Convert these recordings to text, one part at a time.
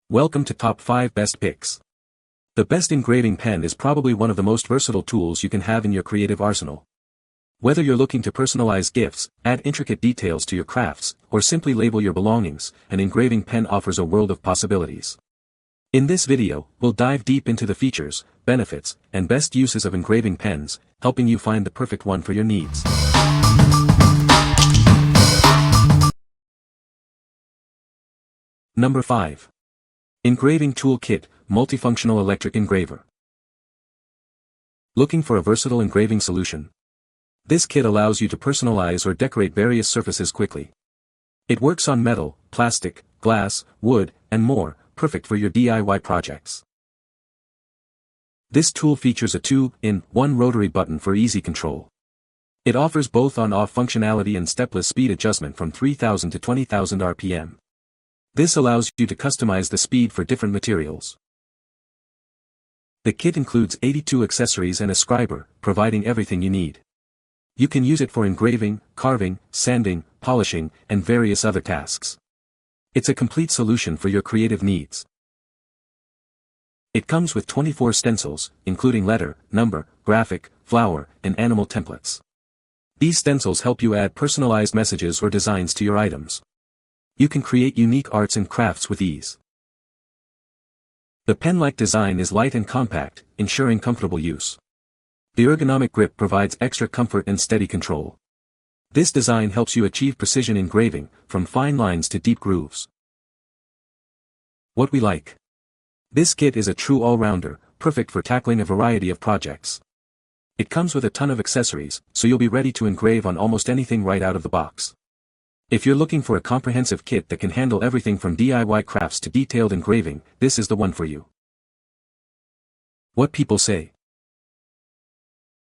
Welcome to Top 5 Best Picks. The best engraving pen is probably one of the most versatile tools you can have in your creative arsenal. Whether you're looking to personalize gifts, add intricate details to your crafts, or simply label your belongings, an engraving pen offers a world of possibilities. In this video, we'll dive deep into the features, benefits, and best uses of engraving pens, helping you find the perfect one for your needs. Number 5. Engraving Tool Kit, Multifunctional Electric Engraver. Looking for a versatile engraving solution? This kit allows you to personalize or decorate various surfaces quickly. It works on metal, plastic, glass, wood, and more, perfect for your DIY projects. This tool features a 2-in-1 rotary button for easy control. It offers both on-off functionality and stepless speed adjustment from 3,000 to 20,000 RPM. This allows you to customize the speed for different materials. The kit includes 82 accessories and a scriber, providing everything you need. You can use it for engraving, carving, sanding, polishing, and various other tasks. It's a complete solution for your creative needs. It comes with 24 stencils, including letter, number, graphic, flower, and animal templates. These stencils help you add personalized messages or designs to your items. You can create unique arts and crafts with ease. The pen-like design is light and compact, ensuring comfortable use. The ergonomic grip provides extra comfort and steady control. This design helps you achieve precision engraving, from fine lines to deep grooves. What we like. This kit is a true all-rounder, perfect for tackling a variety of projects. It comes with a ton of accessories, so you'll be ready to engrave on almost anything right out of the box. If you're looking for a comprehensive kit that can handle everything from DIY crafts to detailed engraving, this is the one for you. What people say.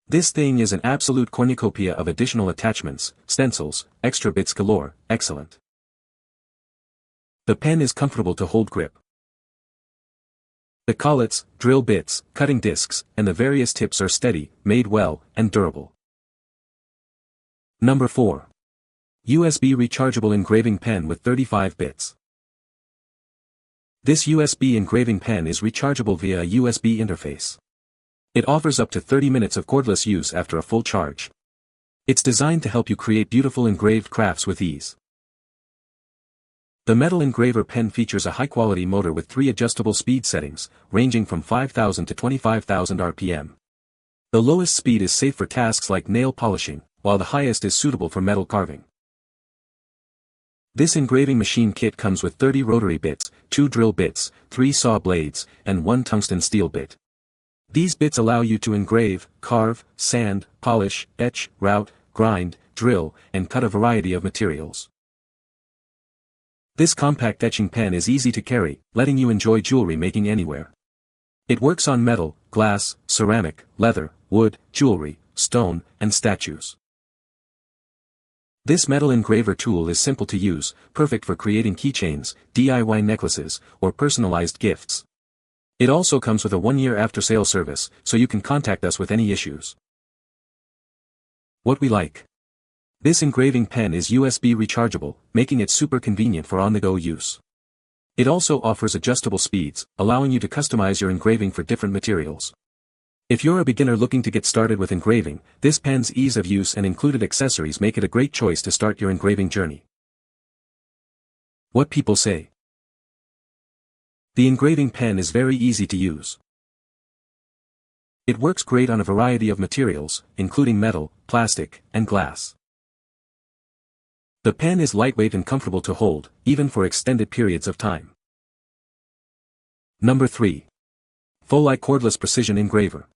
This thing is an absolute cornucopia of additional attachments, stencils, extra bits galore, excellent. The pen is comfortable to hold grip. The collets, drill bits, cutting discs, and the various tips are steady, made well, and durable. Number 4. USB Rechargeable Engraving Pen with 35 bits. This USB engraving pen is rechargeable via a USB interface. It offers up to 30 minutes of cordless use after a full charge. It's designed to help you create beautiful engraved crafts with ease. The metal engraver pen features a high-quality motor with 3 adjustable speed settings, ranging from 5,000 to 25,000 RPM. The lowest speed is safe for tasks like nail polishing, while the highest is suitable for metal carving. This engraving machine kit comes with 30 rotary bits, 2 drill bits, 3 saw blades, and 1 tungsten steel bit. These bits allow you to engrave, carve, sand, polish, etch, route, grind, drill, and cut a variety of materials. This compact etching pen is easy to carry, letting you enjoy jewelry making anywhere. It works on metal, glass, ceramic, leather, wood, jewelry, stone, and statues. This metal engraver tool is simple to use, perfect for creating keychains, DIY necklaces, or personalized gifts. It also comes with a 1-year after-sale service, so you can contact us with any issues. What we like. This engraving pen is USB rechargeable, making it super convenient for on-the-go use. It also offers adjustable speeds, allowing you to customize your engraving for different materials. If you're a beginner looking to get started with engraving, this pen's ease of use and included accessories make it a great choice to start your engraving journey. What people say. The engraving pen is very easy to use. It works great on a variety of materials, including metal, plastic, and glass. The pen is lightweight and comfortable to hold, even for extended periods of time. Number 3. FOLAI Cordless Precision Engraver.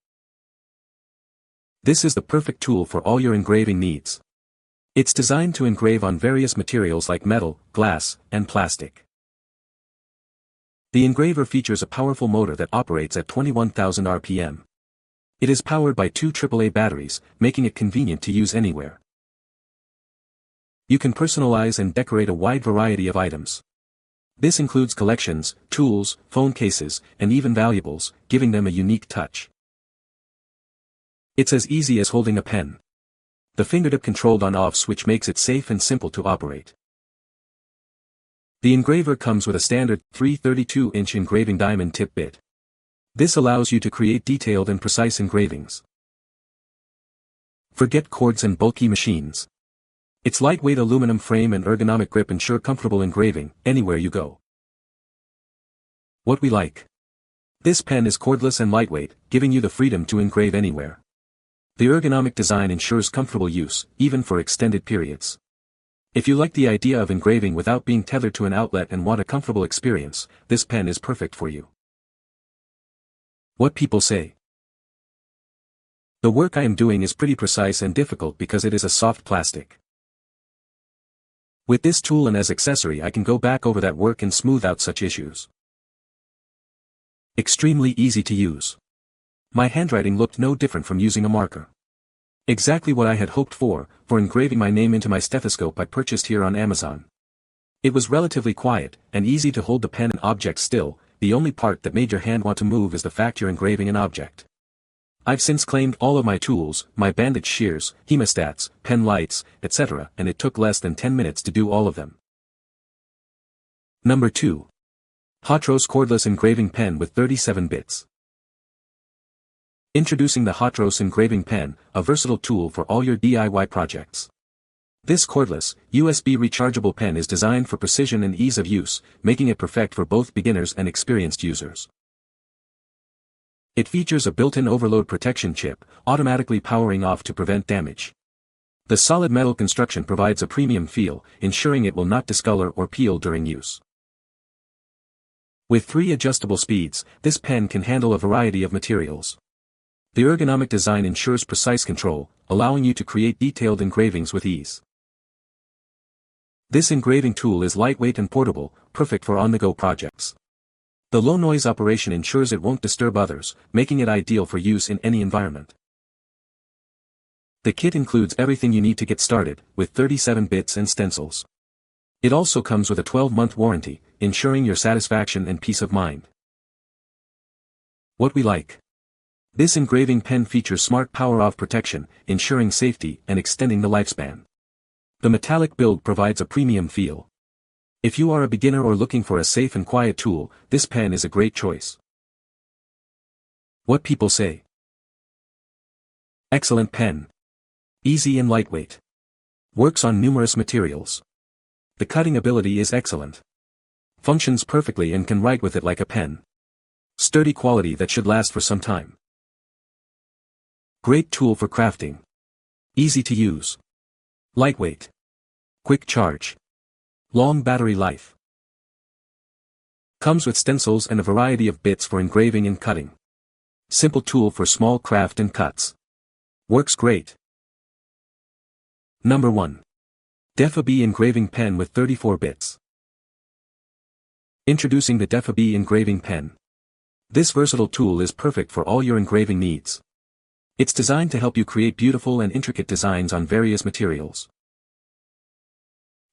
This is the perfect tool for all your engraving needs. It's designed to engrave on various materials like metal, glass, and plastic. The engraver features a powerful motor that operates at 21,000 RPM. It is powered by 2 AAA batteries, making it convenient to use anywhere. You can personalize and decorate a wide variety of items. This includes collections, tools, phone cases, and even valuables, giving them a unique touch. It's as easy as holding a pen. The fingertip-controlled on-off switch makes it safe and simple to operate. The engraver comes with a standard 332-inch engraving diamond tip bit. This allows you to create detailed and precise engravings. Forget cords and bulky machines. Its lightweight aluminum frame and ergonomic grip ensure comfortable engraving anywhere you go. What we like. This pen is cordless and lightweight, giving you the freedom to engrave anywhere. The ergonomic design ensures comfortable use, even for extended periods. If you like the idea of engraving without being tethered to an outlet and want a comfortable experience, this pen is perfect for you. What people say. The work I am doing is pretty precise and difficult because it is a soft plastic. With this tool and as accessory I can go back over that work and smooth out such issues. Extremely easy to use. My handwriting looked no different from using a marker. Exactly what I had hoped for engraving my name into my stethoscope I purchased here on Amazon. It was relatively quiet, and easy to hold the pen and object still. The only part that made your hand want to move is the fact you're engraving an object. I've since claimed all of my tools, my bandage shears, hemostats, pen lights, etc., and it took less than 10 minutes to do all of them. Number 2. HOTROSE Cordless Engraving Pen with 37 bits. Introducing the HOTROSE Engraving Pen, a versatile tool for all your DIY projects. This cordless, USB rechargeable pen is designed for precision and ease of use, making it perfect for both beginners and experienced users. It features a built-in overload protection chip, automatically powering off to prevent damage. The solid metal construction provides a premium feel, ensuring it will not discolor or peel during use. With 3 adjustable speeds, this pen can handle a variety of materials. The ergonomic design ensures precise control, allowing you to create detailed engravings with ease. This engraving tool is lightweight and portable, perfect for on-the-go projects. The low-noise operation ensures it won't disturb others, making it ideal for use in any environment. The kit includes everything you need to get started, with 37 bits and stencils. It also comes with a 12-month warranty, ensuring your satisfaction and peace of mind. What we like. This engraving pen features smart power-off protection, ensuring safety and extending the lifespan. The metallic build provides a premium feel. If you are a beginner or looking for a safe and quiet tool, this pen is a great choice. What people say. Excellent pen. Easy and lightweight. Works on numerous materials. The cutting ability is excellent. Functions perfectly and can write with it like a pen. Sturdy quality that should last for some time. Great tool for crafting. Easy to use. Lightweight. Quick charge. Long battery life. Comes with stencils and a variety of bits for engraving and cutting. Simple tool for small craft and cuts. Works great. Number 1. Defabee Engraving Pen with 34 bits. Introducing the Defabee Engraving Pen. This versatile tool is perfect for all your engraving needs. It's designed to help you create beautiful and intricate designs on various materials.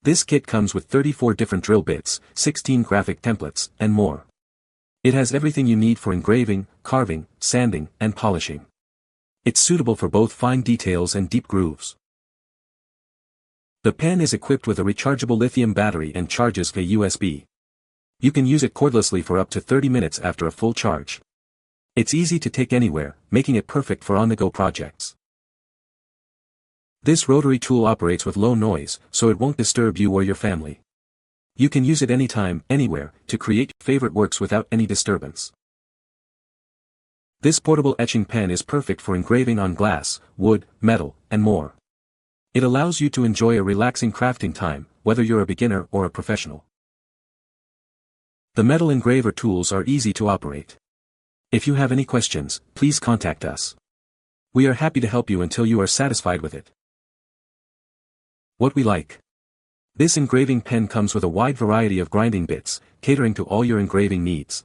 This kit comes with 34 different drill bits, 16 graphic templates, and more. It has everything you need for engraving, carving, sanding, and polishing. It's suitable for both fine details and deep grooves. The pen is equipped with a rechargeable lithium battery and charges via USB. You can use it cordlessly for up to 30 minutes after a full charge. It's easy to take anywhere, making it perfect for on-the-go projects. This rotary tool operates with low noise, so it won't disturb you or your family. You can use it anytime, anywhere, to create your favorite works without any disturbance. This portable etching pen is perfect for engraving on glass, wood, metal, and more. It allows you to enjoy a relaxing crafting time, whether you're a beginner or a professional. The metal engraver tools are easy to operate. If you have any questions, please contact us. We are happy to help you until you are satisfied with it. What we like. This engraving pen comes with a wide variety of grinding bits, catering to all your engraving needs.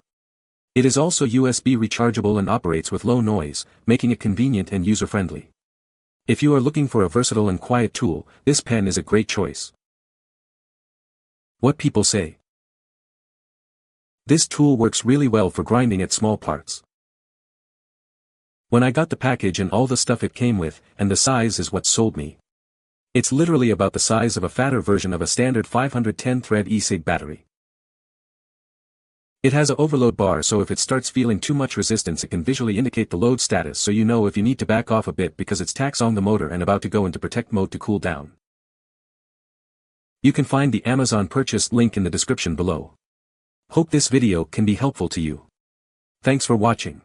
It is also USB rechargeable and operates with low noise, making it convenient and user-friendly. If you are looking for a versatile and quiet tool, this pen is a great choice. What people say. This tool works really well for grinding at small parts. When I got the package and all the stuff it came with, and the size is what sold me. It's literally about the size of a fatter version of a standard 510 thread e-cig battery. It has a overload bar, so if it starts feeling too much resistance it can visually indicate the load status, so you know if you need to back off a bit because it's taxing the motor and about to go into protect mode to cool down. You can find the Amazon purchase link in the description below. Hope this video can be helpful to you. Thanks for watching.